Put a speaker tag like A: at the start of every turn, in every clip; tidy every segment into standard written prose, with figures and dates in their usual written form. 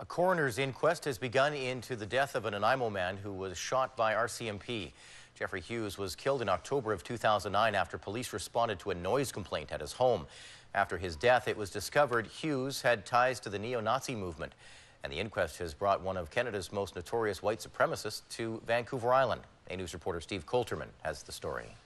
A: A coroner's inquest has begun into the death of a Nanaimo man who was shot by RCMP. Jeffrey Hughes was killed in October of 2009 after police responded to a noise complaint at his home. After his death, it was discovered Hughes had ties to the neo-Nazi movement. And the inquest has brought one of Canada's most notorious white supremacists to Vancouver Island. A News reporter Steve Coulterman has the story.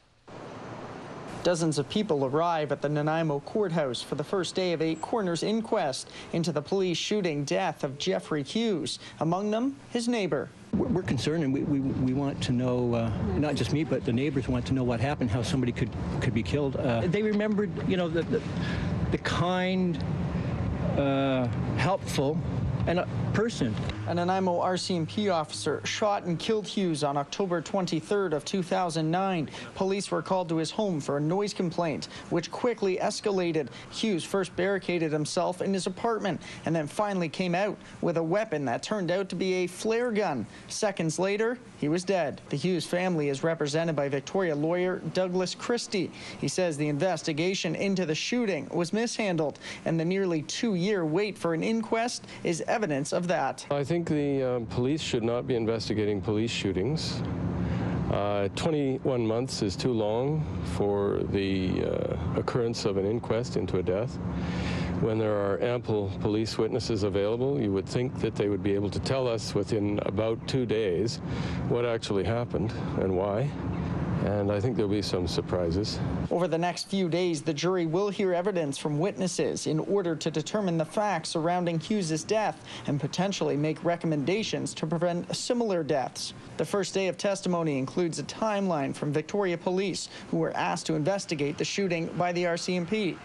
B: Dozens of people arrive at the Nanaimo Courthouse for the first day of a coroner's inquest into the police shooting death of Jeffrey Hughes. Among them, his neighbor.
C: We're concerned, and we want to know, not just me, but the neighbors want to know what happened, how somebody could be killed. They remembered, you know, the kind, helpful, and a person.
B: A Nanaimo RCMP officer shot and killed Hughes on October 23rd of 2009. Police were called to his home for a noise complaint, which quickly escalated. Hughes first barricaded himself in his apartment and then finally came out with a weapon that turned out to be a flare gun. Seconds later, he was dead. The Hughes family is represented by Victoria Lawyer Douglas Christie. He says the investigation into the shooting was mishandled, and the nearly 2-year wait for an inquest is evidence of that.
D: I think the police should not be investigating police shootings. 21 months is too long for the occurrence of an inquest into a death. When there are ample police witnesses available, you would think that they would be able to tell us within about 2 days what actually happened and why. And I think there'll be some surprises.
B: Over the next few days, the jury will hear evidence from witnesses in order to determine the facts surrounding Hughes' death and potentially make recommendations to prevent similar deaths. The first day of testimony includes a timeline from Victoria Police, who were asked to investigate the shooting by the RCMP.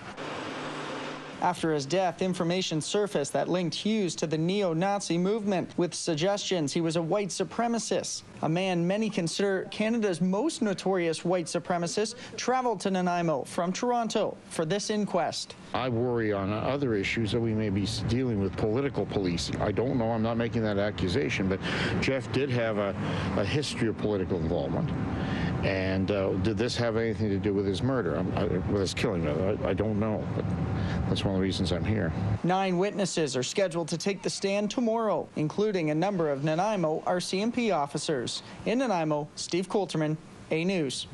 B: After his death, information surfaced that linked Hughes to the neo-Nazi movement, with suggestions he was a white supremacist. A man many consider Canada's most notorious white supremacist traveled to Nanaimo from Toronto for this inquest.
E: I worry on other issues that we may be dealing with political policing. I don't know, I'm not making that accusation, but Jeff did have a history of political involvement. And did this have anything to do with his murder, with his killing? I don't know, but that's one of the reasons I'm here.
B: 9 witnesses are scheduled to take the stand tomorrow, including a number of Nanaimo RCMP officers. In Nanaimo, Steve Coulterman, A News.